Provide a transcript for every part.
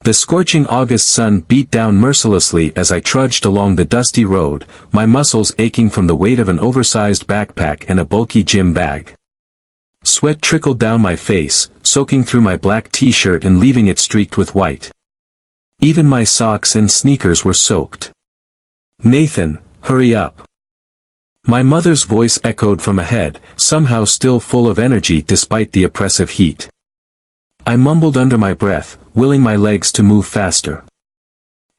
The scorching August sun beat down mercilessly as I trudged along the dusty road, my muscles aching from the weight of an oversized backpack and a bulky gym bag. Sweat trickled down my face, soaking through my black t-shirt and leaving it streaked with white. Even my socks and sneakers were soaked. "Nathan, hurry up." My mother's voice echoed from ahead, somehow still full of energy despite the oppressive heat. I mumbled under my breath, willing my legs to move faster.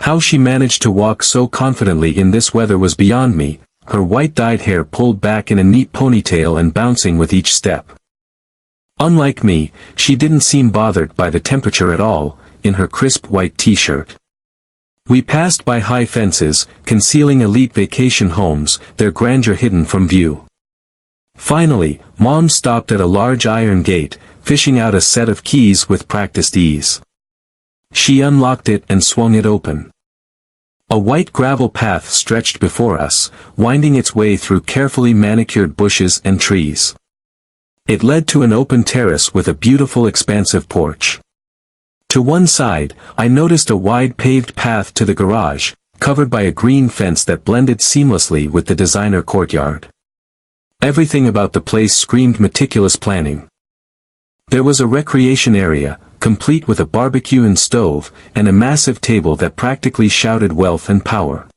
How she managed to walk so confidently in this weather was beyond me, her white dyed hair pulled back in a neat ponytail and bouncing with each step. Unlike me, she didn't seem bothered by the temperature at all, in her crisp white t-shirt. We passed by high fences, concealing elite vacation homes, their grandeur hidden from view. Finally, Mom stopped at a large iron gate, fishing out a set of keys with practiced ease. She unlocked it and swung it open. A white gravel path stretched before us, winding its way through carefully manicured bushes and trees. It led to an open terrace with a beautiful expansive porch. To one side, I noticed a wide paved path to the garage, covered by a green fence that blended seamlessly with the designer courtyard. Everything about the place screamed meticulous planning. There was a recreation area, complete with a barbecue and stove, and a massive table that practically shouted wealth and power.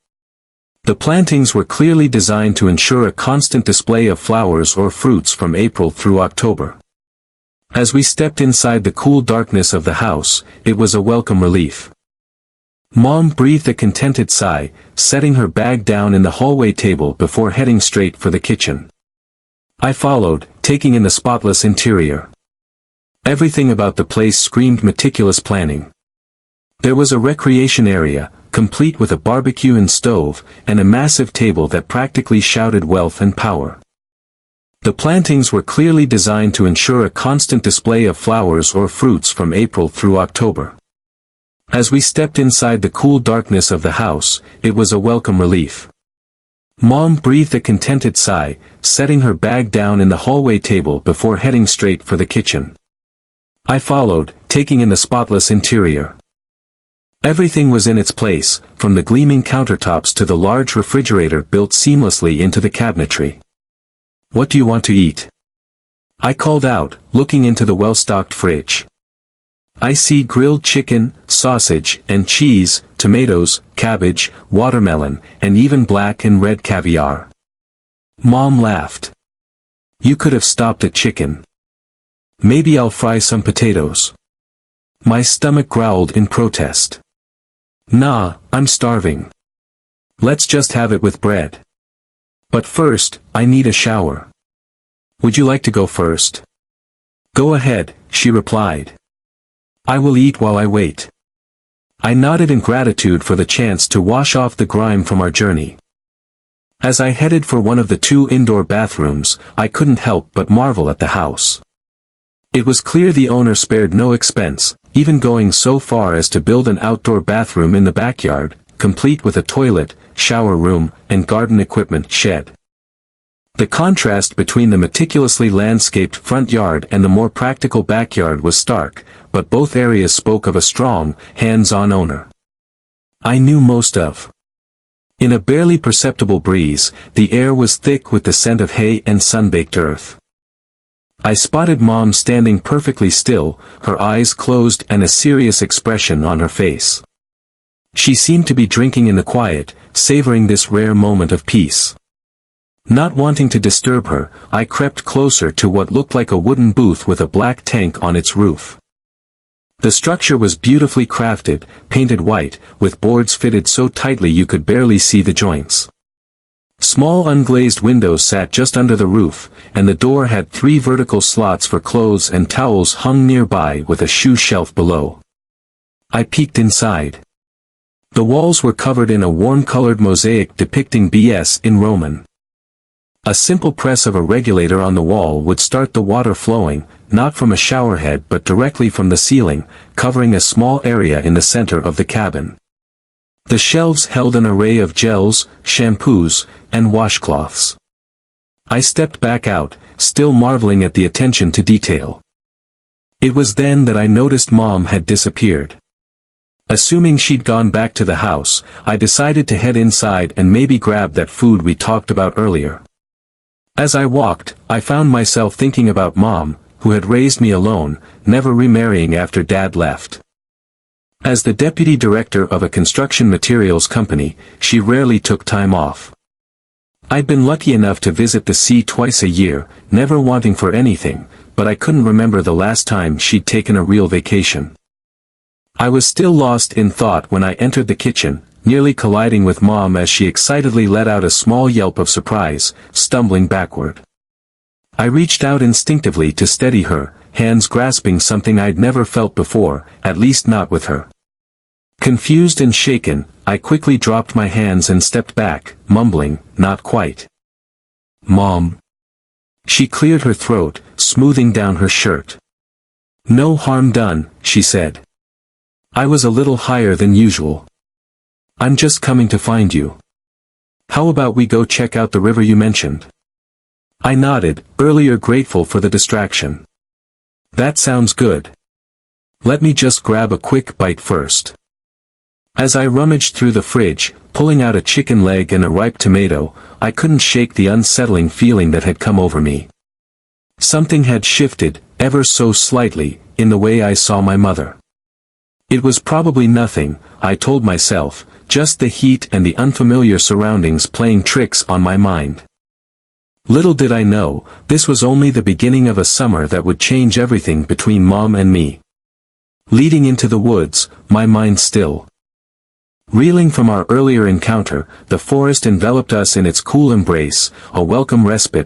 The plantings were clearly designed to ensure a constant display of flowers or fruits from April through October. As we stepped inside the cool darkness of the house, it was a welcome relief. Mom breathed a contented sigh, setting her bag down in the hallway table before heading straight for the kitchen. I followed, taking in the spotless interior. Everything about the place screamed meticulous planning. There was a recreation area, complete with a barbecue and stove, and a massive table that practically shouted wealth and power. The plantings were clearly designed to ensure a constant display of flowers or fruits from April through October. As we stepped inside the cool darkness of the house, it was a welcome relief. Mom breathed a contented sigh, setting her bag down in the hallway table before heading straight for the kitchen. I followed, taking in the spotless interior. Everything was in its place, from the gleaming countertops to the large refrigerator built seamlessly into the cabinetry. "What do you want to eat?" I called out, looking into the well-stocked fridge. "I see grilled chicken, sausage, and cheese, tomatoes, cabbage, watermelon, and even black and red caviar." Mom laughed. "You could have stopped at chicken." "Maybe I'll fry some potatoes." My stomach growled in protest. "Nah, I'm starving. Let's just have it with bread. But first, I need a shower." "Would you like to go first?" "Go ahead," she replied. "I will eat while I wait." I nodded in gratitude for the chance to wash off the grime from our journey. As I headed for one of the 2 indoor bathrooms, I couldn't help but marvel at the house. It was clear the owner spared no expense, even going so far as to build an outdoor bathroom in the backyard, complete with a toilet, shower room, and garden equipment shed. The contrast between the meticulously landscaped front yard and the more practical backyard was stark, but both areas spoke of a strong, hands-on owner. I knew most of. In a barely perceptible breeze, the air was thick with the scent of hay and sun-baked earth. I spotted Mom standing perfectly still, her eyes closed and a serious expression on her face. She seemed to be drinking in the quiet, savoring this rare moment of peace. Not wanting to disturb her, I crept closer to what looked like a wooden booth with a black tank on its roof. The structure was beautifully crafted, painted white, with boards fitted so tightly you could barely see the joints. Small unglazed windows sat just under the roof, and the door had 3 vertical slots for clothes and towels hung nearby with a shoe shelf below. I peeked inside. The walls were covered in a warm-colored mosaic depicting BS in Roman. A simple press of a regulator on the wall would start the water flowing, not from a showerhead but directly from the ceiling, covering a small area in the center of the cabin. The shelves held an array of gels, shampoos, and washcloths. I stepped back out, still marveling at the attention to detail. It was then that I noticed Mom had disappeared. Assuming she'd gone back to the house, I decided to head inside and maybe grab that food we talked about earlier. As I walked, I found myself thinking about Mom, who had raised me alone, never remarrying after Dad left. As the deputy director of a construction materials company, she rarely took time off. I'd been lucky enough to visit the sea twice a year, never wanting for anything, but I couldn't remember the last time she'd taken a real vacation. I was still lost in thought when I entered the kitchen, nearly colliding with Mom as she excitedly let out a small yelp of surprise, stumbling backward. I reached out instinctively to steady her, hands grasping something I'd never felt before, at least not with her. Confused and shaken, I quickly dropped my hands and stepped back, mumbling, "Not quite." "Mom." She cleared her throat, smoothing down her shirt. "No harm done," she said. I was a little higher than usual. "I'm just coming to find you. How about we go check out the river you mentioned?" I nodded, earlier grateful for the distraction. "That sounds good. Let me just grab a quick bite first." As I rummaged through the fridge, pulling out a chicken leg and a ripe tomato, I couldn't shake the unsettling feeling that had come over me. Something had shifted, ever so slightly, in the way I saw my mother. It was probably nothing, I told myself, just the heat and the unfamiliar surroundings playing tricks on my mind. Little did I know, this was only the beginning of a summer that would change everything between Mom and me. Leading into the woods, my mind still. Reeling from our earlier encounter, the forest enveloped us in its cool embrace, a welcome respite